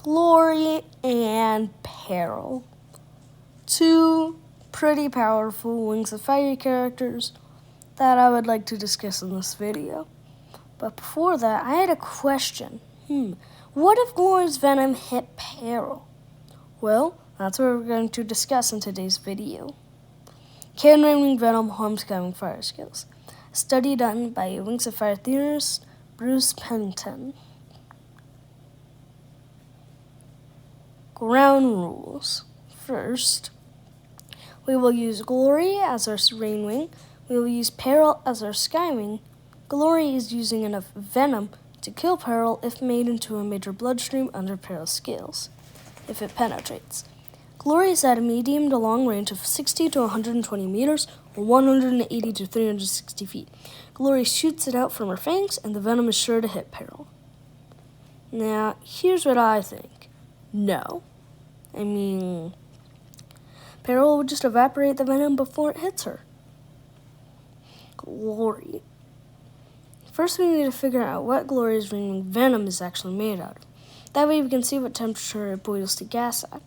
Glory and Peril. Two pretty powerful Wings of Fire characters that I would like to discuss in this video. But before that, I had a question. What if Glory's venom hit Peril? Well, that's what we're going to discuss in today's video. Can rainwing venom harm Skywing fire skills? A study done by Wings of Fire theorist Bruce Penton. Ground rules. First, we will use Glory as our rainwing. We will use Peril as our skywing. Glory is using enough venom to kill Peril if made into a major bloodstream under Peril's scales, if it penetrates. Glory is at a medium to long range of 60 to 120 meters or 180 to 360 feet. Glory shoots it out from her fangs and the venom is sure to hit Peril. Now, here's what I think. No. Peril would just evaporate the venom before it hits her. Glory. First, we need to figure out what Glory's rainwing venom is actually made out of. That way we can see what temperature it boils to gas at.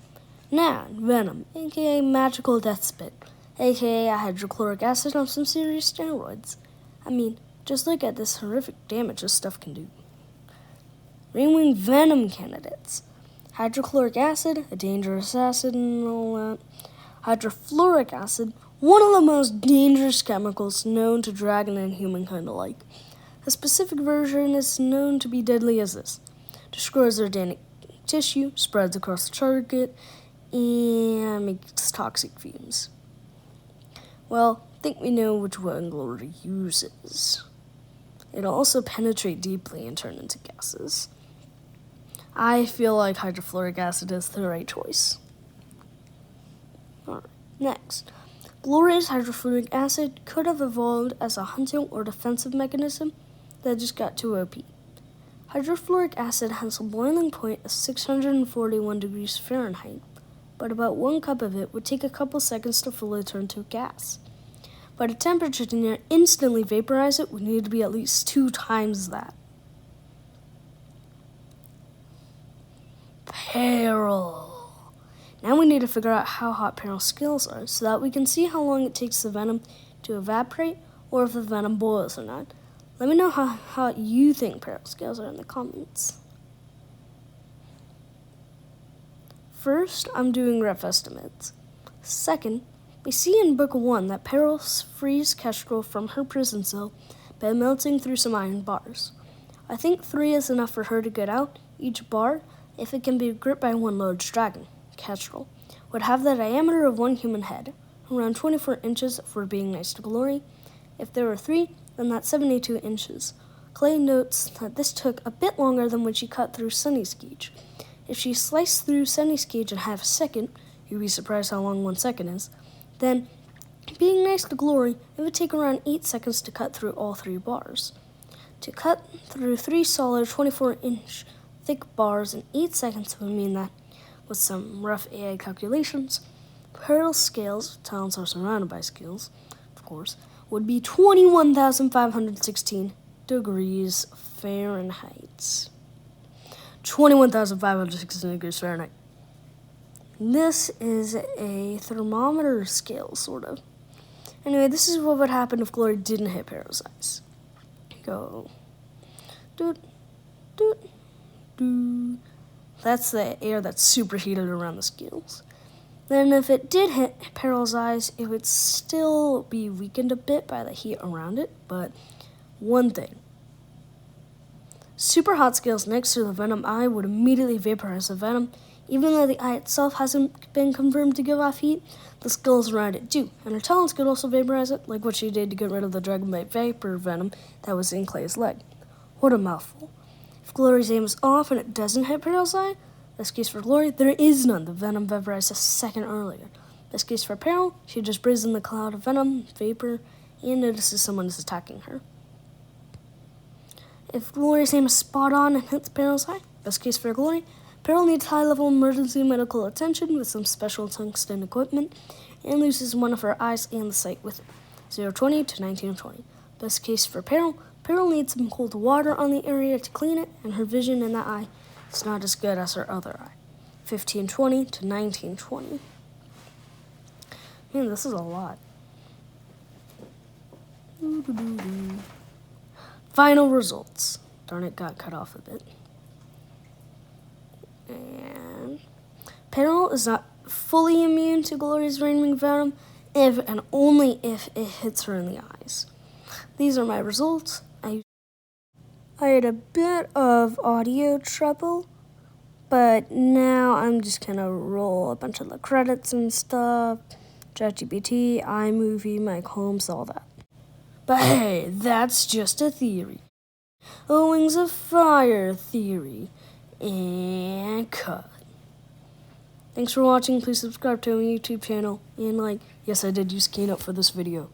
Now, venom, aka magical death spit, aka hydrochloric acid on some serious steroids. Just look at this horrific damage this stuff can do. Rainwing venom candidates. Hydrochloric acid, a dangerous acid and all that. Hydrofluoric acid, one of the most dangerous chemicals known to dragon and humankind alike. A specific version is known to be deadly as this. Destroys organic tissue, spreads across the target, and makes toxic fumes. Well, I think we know which one Glory uses. It'll also penetrate deeply and turn into gases. I feel like hydrofluoric acid is the right choice. Alright, next. Glory's hydrofluoric acid could have evolved as a hunting or defensive mechanism that just got too OP. Hydrofluoric acid has a boiling point of 641 degrees Fahrenheit, but about 1 cup of it would take a couple seconds to fully turn to a gas. But a temperature to near instantly vaporize it would need to be at least 2 times that. Peril. Now we need to figure out how hot Peril's scales are so that we can see how long it takes the venom to evaporate or if the venom boils or not. Let me know how hot you think Peril's scales are in the comments. First, I'm doing rough estimates. Second, we see in Book 1 that Peril frees Kestrel from her prison cell by melting through some iron bars. I think 3 is enough for her to get out. Each bar, if it can be gripped by one large dragon, Kestrel, would have the diameter of 1 human head, around 24 inches if we're being nice to Glory. If there were 3, then that's 72 inches. Clay notes that this took a bit longer than when she cut through Sunny's cage. If she sliced through Sunny's cage in half a second, you'd be surprised how long 1 second is, then, being nice to Glory, it would take around 8 seconds to cut through all 3 bars. To cut through 3 solid 24-inch thick bars in 8 seconds would mean that, with some rough AI calculations, Peril's scales, talents are surrounded by scales, of course, would be 21,516 degrees Fahrenheit. 21,516 degrees Fahrenheit. This is a thermometer scale, sort of. Anyway, this is what would happen if Glory didn't hit Peril's eyes. Go. Doot, doot, doot. That's the air that's superheated around the scales. Then if it did hit Peril's eyes, it would still be weakened a bit by the heat around it, but one thing. Super hot scales next to the venom eye would immediately vaporize the venom. Even though the eye itself hasn't been confirmed to give off heat, the scales around it do, and her talons could also vaporize it, like what she did to get rid of the Dragonbite Viper venom that was in Clay's leg. What a mouthful. If Glory's aim is off and it doesn't hit Peril's eye, best case for Glory, there is none. The venom vaporized a second earlier. Best case for Peril, she just breathes in the cloud of venom, vapor, and notices someone is attacking her. If Glory's aim is spot on and hits Peril's eye, best case for Glory, Peril needs high-level emergency medical attention with some special tungsten equipment and loses one of her eyes and the sight with it, 020 to 1920. Best case for Peril, Peril needs some cold water on the area to clean it, and her vision in that eye It's not as good as her other eye. 1520 to 1920. Man, this is a lot. Final results. Darn it, got cut off a bit. And Peril is not fully immune to Gloria's rainwing venom if and only if it hits her in the eyes. These are my results. I had a bit of audio trouble, but now I'm just gonna roll a bunch of the credits and stuff. ChatGPT, iMovie, Mike Holmes, all that. But hey, that's just a theory. A Wings of Fire theory. And cut. Thanks for watching. Please subscribe to my YouTube channel. And yes, I did use Keynote for this video.